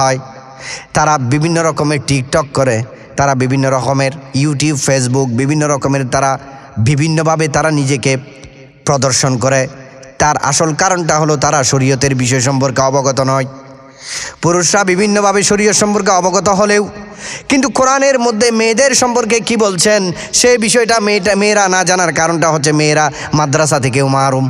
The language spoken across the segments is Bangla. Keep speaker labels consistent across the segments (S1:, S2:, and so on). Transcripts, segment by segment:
S1: হয়। তারা বিভিন্ন রকমের টিকটক করে, তারা বিভিন্ন রকমের ইউটিউব, ফেসবুক, বিভিন্ন রকমের তারা বিভিন্নভাবে তারা নিজেকে প্রদর্শন করে। তার আসল কারণটা হলো তারা শরীয়তের বিষয় সম্পর্কে অবগত নয়। পুরুষরা বিভিন্নভাবে শরীয়ত সম্পর্কে অবগত হলেও কিন্তু কোরআনের মধ্যে মেয়েদের সম্পর্কে কি বলছেন সেই বিষয়টা মেয়েরা না জানার কারণটা হচ্ছে মেয়েরা মাদ্রাসা থেকেও মাহরুম,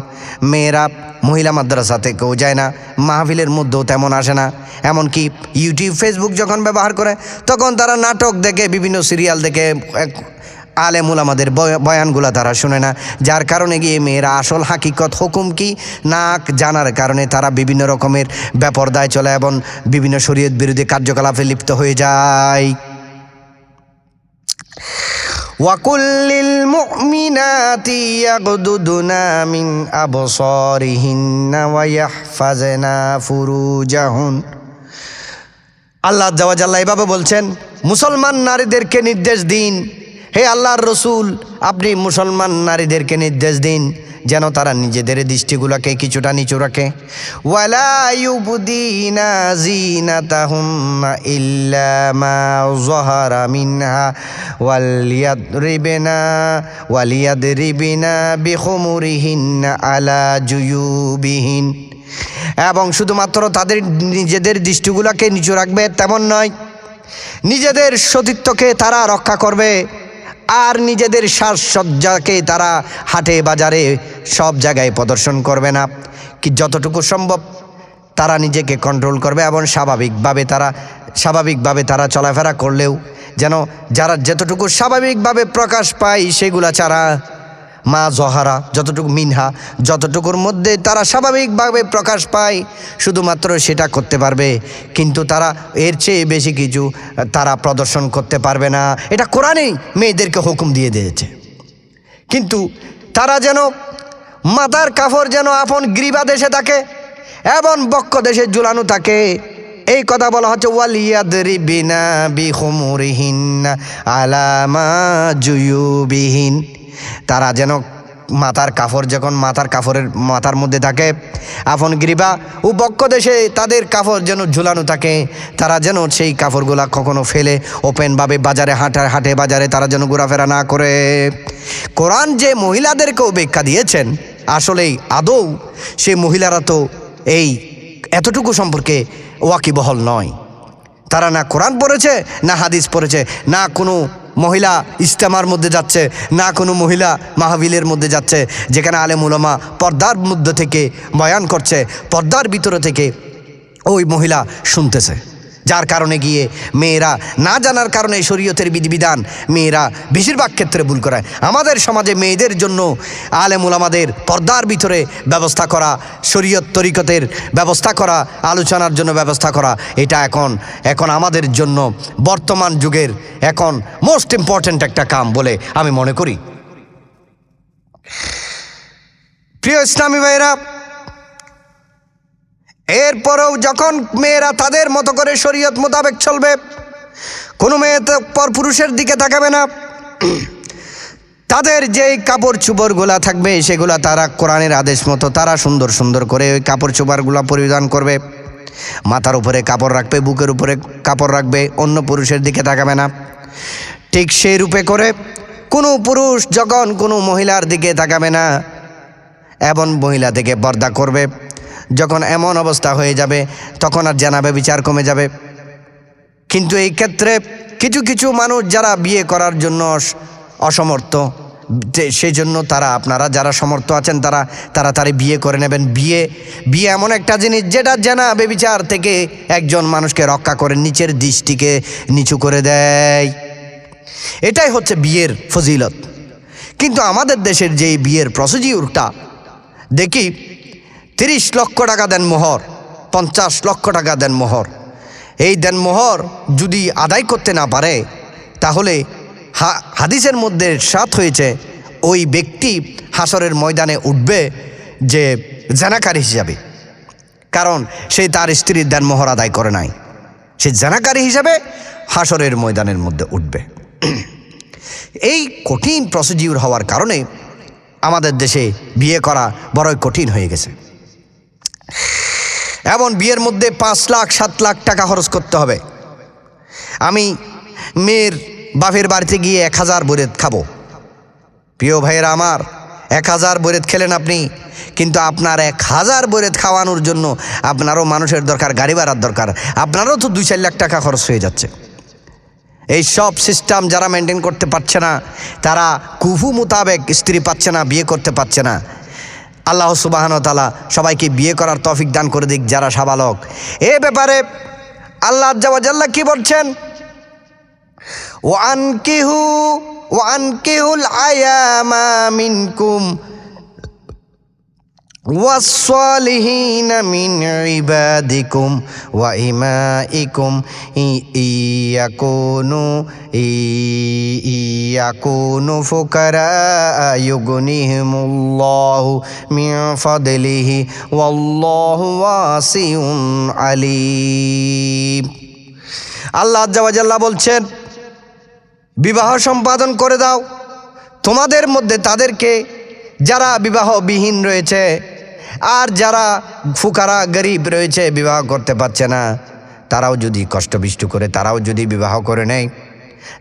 S1: মেয়েরা মহিলা মাদ্রাসা থেকেও যায় না, মাহফিলের মধ্যেও তেমন আসে না। এমনকি ইউটিউব, ফেসবুক যখন ব্যবহার করে তখন তারা নাটক দেখে, বিভিন্ন সিরিয়াল দেখে, আলেম উলামাদের বয়ানগুলা তারা শুনে না। যার কারণে গিয়ে মেয়েরা আসল হাকিকত হুকুম কি না জানার কারণে তারা বিভিন্ন রকমের বেপরদায় চলে এবং বিভিন্ন শরীয়ত বিরোধী কার্যকলাপে লিপ্ত হয়ে যায়। ওয়াকুল্লিল মুমিনাতি ইয়াগদুদুনা মিন আবসারিহিন্না ওয়া ইয়াহফাজনা ফুরুজাহুন। আল্লাহ জাল্লা এভাবে বলছেন, মুসলমান নারীদেরকে নির্দেশ দিন, হে আল্লাহর রসুল আপনি মুসলমান নারীদেরকে নির্দেশ দিন যেন তারা নিজেদের দৃষ্টিগুলোকে কিছুটা নিচু রাখে। ওয়ালা ইউবদিনা জিনাতাহুন্না ইল্লা মা যাহারা মিনহা ওয়ালিয়াদরিবিনা বিখুমুরিহিন্না আলা জুয়ুবিহিন। এবং শুধুমাত্র তাদের নিজেদের দৃষ্টিগুলোকে নিচু রাখবে তেমন নয়, নিজেদের সতীত্বকে তারা রক্ষা করবে আর নিজেদের সাজসজ্জাকে তারা হাটে বাজারে সব জায়গায় প্রদর্শন করবে না। কি যতটুকু সম্ভব তারা নিজেকে কন্ট্রোল করবে এবং স্বাভাবিকভাবে তারা চলাফেরা করলেও যেন যারা যতটুকু স্বাভাবিকভাবে প্রকাশ পায় সেগুলা ছাড়া মা জহারা যতটুকু মিনহা যতটুকুর মধ্যে তারা স্বাভাবিকভাবে প্রকাশ পায় শুধুমাত্র সেটা করতে পারবে, কিন্তু তারা এর চেয়ে বেশি কিছু তারা প্রদর্শন করতে পারবে না। এটা কোরআনেই মেয়েদেরকে হুকুম দিয়ে দিয়েছে। কিন্তু তারা যেন মাথার কাপড় যেন আপন গ্রীবা দেশে থাকে এবং বক্ষ দেশে ঝুলানো থাকে, এই কথা বলা হচ্ছে ওয়ালিয়াদরিবিনা বিখুমুরিহিন্না আলা মা জুয়ুবিহিন। তারা যেন মাথার কাপড় যখন মাথার মধ্যে থাকে, আপন গ্রীবা ও বক্ষ দেশে তাদের কাপড় যেন ঝুলানো থাকে, তারা যেন সেই কাপড়গুলা কখনো ফেলে ওপেনভাবে বাজারে হাটে বাজারে তারা যেন ঘোরাফেরা না করে। কোরআন যে মহিলাদেরকেও ব্যাখ্যা দিয়েছেন, আসলেই আদৌ সেই মহিলারা তো এই এতটুকু সম্পর্কে ওয়াকিবহল নয়। তারা না কোরআন পড়েছে, না হাদিস পড়েছে, না কোনো মহিলা ইজতেমার মধ্যে যাচ্ছে, না কোনো মহিলা মাহফিলের মধ্যে যাচ্ছে যেখানে আলেম উলামা পর্দার মধ্যে থেকে বয়ান করছে, পর্দার ভিতরে থেকে ওই মহিলা শুনতেছে। যার কারণে গিয়ে মেয়েরা না জানার কারণে শরীয়তের বিধিবিধান মেয়েরা বেশিরভাগ ক্ষেত্রে ভুল করায়। আমাদের সমাজে মেয়েদের জন্য আলেম উলামাদের পর্দার ভিতরে ব্যবস্থা করা, শরীয়ত তরিকতের ব্যবস্থা করা, আলোচনার জন্য ব্যবস্থা করা, এটা এখন আমাদের জন্য বর্তমান যুগের এখন মোস্ট ইম্পর্ট্যান্ট একটা কাম বলে আমি মনে করি। প্রিয় ইসলামী ভাইরা, এরপরেও যখন মেয়েরা তাদের মতো করে শরীয়ত মোতাবেক চলবে, কোনো মেয়ে তো পরপুরুষের দিকে তাকাবে না, তাদের যেই কাপড় চোপড়গুলা থাকবে সেগুলা তারা কোরআনের আদেশ মতো তারা সুন্দর সুন্দর করে ওই কাপড় চোপড়গুলা পরিধান করবে, মাথার উপরে কাপড় রাখবে, বুকের উপরে কাপড় রাখবে, অন্য পুরুষের দিকে তাকাবে না। ঠিক সেই রূপে করে কোনো পুরুষ যখন কোনো মহিলার দিকে তাকাবে না এবং মহিলা থেকে পর্দা করবে, যখন এমন অবস্থা হয়ে যাবে তখন আর জানাবে বিচার কমে যাবে। কিন্তু এই ক্ষেত্রে কিছু কিছু মানুষ যারা বিয়ে করার জন্য অসমর্থ, সেই জন্য আপনারা যারা সমর্থ আছেন তারা তাড়াতাড়ি বিয়ে করে নেবেন। বিয়ে এমন একটা জিনিস যেটা জানা বেবিচার থেকে একজন মানুষকে রক্ষা করে, নিচের দৃষ্টিকে নিচু করে দেয়। এটাই হচ্ছে বিয়ের ফজিলত। কিন্তু আমাদের দেশের যে বিয়ের প্রসিডিউরটা দেখি, 30 লক্ষ টাকা দেন মোহর, 50 লক্ষ টাকা দেন মোহর। এই দেন মোহর যদি আদায় করতে না পারে তাহলে হাদিসের মধ্যে সাত হয়েছে ওই ব্যক্তি হাসরের ময়দানে উঠবে যে জানাকারী হিসাবে, কারণ সে তার স্ত্রীর দেন মোহর আদায় করে নাই। সে জানাকারী হিসাবে হাসরের ময়দানের মধ্যে উঠবে। এই কঠিন প্রসিডিউর হওয়ার কারণে আমাদের দেশে বিয়ে করা বড়ই কঠিন হয়ে গেছে। এমন বিয়ের মধ্যে 5 লাখ 7 লাখ টাকা খরচ করতে হবে। আমি মেয়ের বাপের বাড়িতে গিয়ে 1000 বরেদ খাবো। প্রিয় ভাইয়েরা আমার, 1000 বরেদ খেলেন আপনি, কিন্তু আপনার 1000 বরেদ খাওয়ানোর জন্য আপনারও মানুষের দরকার, গাড়ি ভাড়ার দরকার, আপনারও তো 2-4 লাখ টাকা খরচ হয়ে যাচ্ছে। এই সব সিস্টেম যারা মেনটেন করতে পারছে না, তারা কুফু মোতাবেক স্ত্রী পাচ্ছে না, বিয়ে করতে পারছে না। আল্লাহ সুবহানাহু ওয়া তাআলা সবাইকে বিয়ে করার তৌফিক দান করে দিক যারা সাবালক। এ ব্যাপারে আল্লাহ আজ্জা ওয়া জাল্লা কি বলছেন? ওয়ানকিহুল আয়ামা মিনকুম ওয়াস-সালিহিনা মিন ইবাদিকুম ওয়া ইমাইকুম ইয়াকুনু ফুকারা ইউগনিহিমুল্লাহু মিন ফাদলিহি ওয়াল্লাহু ওয়াসিউন আলিম। আল্লাহ আজ্জা ওয়া জাল্লা বলছেন, বিবাহ সম্পাদন করে দাও তোমাদের মধ্যে তাদেরকে যারা বিবাহবিহীন রয়েছে, আর যারা ফুকারা গরিব রয়েছে, বিবাহ করতে পারছে না, তারাও যদি কষ্টবিষ্ট করে তারাও যদি বিবাহ করে নেয়,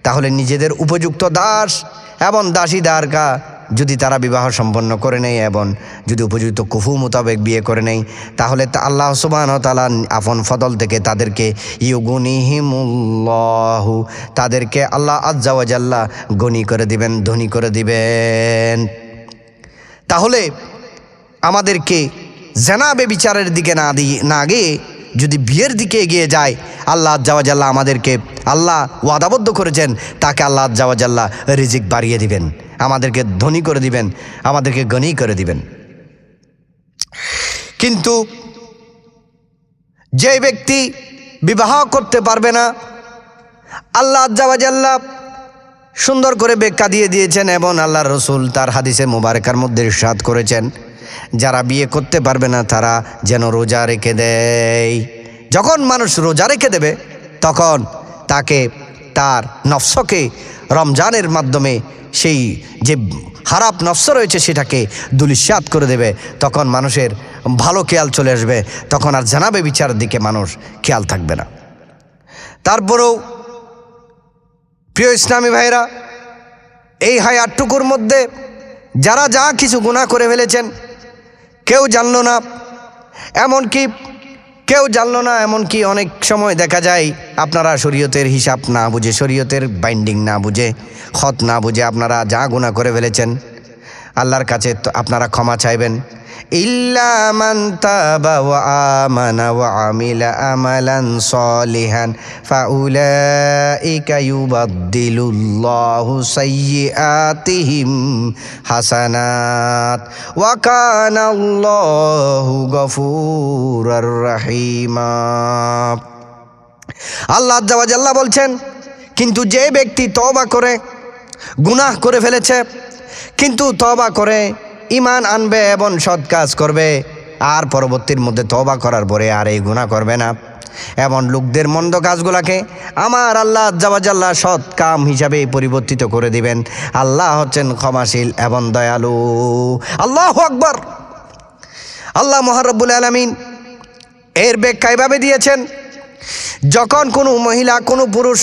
S1: তাহলে নিজেদের উপযুক্ত দাস এবং দাসীদারকা যদি তারা বিবাহ সম্পন্ন করে নেয় এবং যদি উপযুক্ত কুফু মোতাবেক বিয়ে করে নেয়, তাহলে আল্লাহ সুবহানাহু ওয়া তাআলা আপন ফদল থেকে তাদেরকে ইউগনিহিমুল্লাহু, তাদেরকে আল্লাহ আজ্জা ওয়া জাল্লা গনি করে দিবেন, ধনী করে দিবেন। তাহলে আমাদেরকে জেনা বেবিচারের দিকে না গিয়ে যদি বিয়ের দিকে এগিয়ে যায়, আল্লাহ আজ্জা ওয়া জাল্লা আমাদেরকে আল্লাহ ওয়াদাবদ্ধ করেছেন, তাকে আল্লাহ আজ্জা ওয়া জাল্লা রিজিক বাড়িয়ে দিবেন, আমাদেরকে ধনী করে দিবেন, আমাদেরকে গনি করে দিবেন। কিন্তু যে ব্যক্তি বিবাহ করতে পারবে না, আল্লাহ আজ্জা ওয়া জাল্লা সুন্দর করে ব্যাখ্যা দিয়ে দিয়েছেন এবং আল্লাহর রাসূল তার হাদিসে মুবারাকার মধ্যে ইরশাদ করেছেন, যারা বিয়ে করতে পারবে না তারা যেন রোজা রেখে দেয়। যখন মানুষ রোজা রেখে দেবে, তখন তাকে তার নফসকে রমজানের মাধ্যমে সেই যে খারাপ নফস রয়েছে সেটাকে দুলিশাত করে দেবে। তখন মানুষের ভালো খেয়াল চলে আসবে, তখন আর জানাবে বিচারের দিকে মানুষ খেয়াল থাকবে না। তারপরেও প্রিয় ইসলামী ভাইরা, এই হায়াতটুকুর মধ্যে যারা যা কিছু গুনাহ করে ফেলেছেন, কেউ জানলো না, এমনকি অনেক সময় দেখা যায় আপনারা শরীয়তের হিসাব না বুঝে, শরীয়তের বাইন্ডিং না বুঝে, খত না বুঝে আপনারা যা গুনাহ করে ফেলেছেন, আল্লাহর কাছে আপনারা ক্ষমা চাইবেন। ইল্লা মান তাবা ওয়া আমানা ওয়া আমিলা আমালান সলিহান ফাউলাইকা ইউবাদদিলুল্লাহু সাইয়্যাতিহিম হাসানাত ওয়া কানাল্লাহু গফুরুর রহিমা। আল্লাহ আজ্জা ওয়া জাল্লা বলছেন, কিন্তু যে ব্যক্তি তওবা করে, গুনাহ করে ফেলেছে কিন্তু তওবা করে ঈমান আনবে এবং সৎ কাজ করবে, আর পরবর্তীর মধ্যে তওবা করার পরে আর এই গুনাহ করবে না, এমন লোকদের মন্দ কাজগুলোকে আমার আল্লাহ আজ্জা ওয়া জাল্লা সৎ কাম হিসাবে পরিবর্তিত করে দিবেন। আল্লাহ হচ্ছেন ক্ষমাশীল এবং দয়ালু। আল্লাহু আকবার। আল্লাহ মহান রব্বুল আলামিন এর ব্যাখ্যা এভাবে দিয়েছেন, যখন কোনো মহিলা কোনো পুরুষ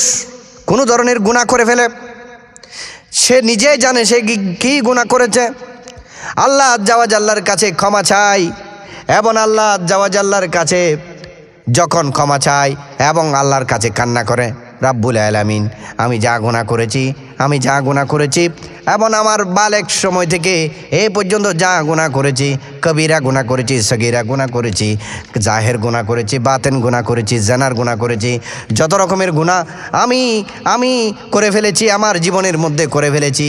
S1: কোনো ধরনের গুনাহ করে ফেলে, সে নিজেই জানে সে কি গুনাহ করেছে, আল্লাহ আজ্জা ওয়া জাল্লার কাছে ক্ষমা চাই এবং আল্লাহ আজ্জা ওয়া জাল্লার কাছে যখন ক্ষমা চাই এবং আল্লাহর কাছে কান্না করে, রাব্বুল আলামিন আমি যা গুনাহ করেছি এবং আমার বালেক সময় থেকে এই পর্যন্ত যা গুনাহ করেছি, কবিরা গুনাহ করেছি, সগীরা গুনাহ করেছি, জাহের গুনাহ করেছি, বাতেন গুনাহ করেছি, জানার গুনাহ করেছি, যত রকমের গুনাহ আমি করে ফেলেছি, আমার জীবনের মধ্যে করে ফেলেছি,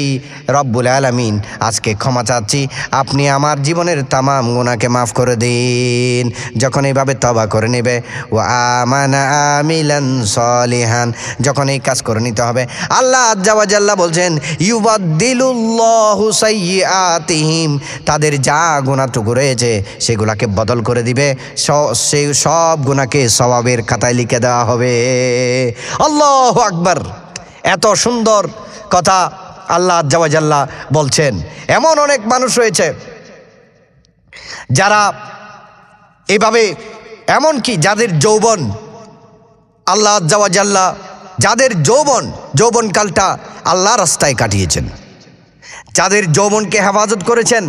S1: রব্বুল আলামিন আজকে ক্ষমা চাচ্ছি, আপনি আমার জীবনের তামাম গুনাহকে মাফ করে দিন। যখন এইভাবে তওবা করে নেবে, ওয়া আমানা আমিলান সলিহান, যখন এই কাজ করে নিতে হবে, আল্লাহ আজ্জা ওয়া জাল্লা বলছেন ইউবাদদিলুল্লাহু সাইয়্যাতিহিম, তাদের যা গুনাহটুকু রয়েছে সেগুলাকে বদল করে দিবে, সেই সব গুনাহকে সওয়াবের খাতায় লিখে দেওয়া হবে। আল্লাহু আকবার। এত সুন্দর কথা আল্লাহ আজ্জা ওয়া জাল্লা বলছেন। এমন অনেক মানুষ রয়েছে যারা এভাবে এমনকি যাদের যৌবন আল্লাহ আজ্জা ওয়া জাল্লা যাদের যৌবনকালটা আল্লাহ রাস্তায় কাটিয়েছেন, যাদের যৌবনকে হেফাজত করেছেন,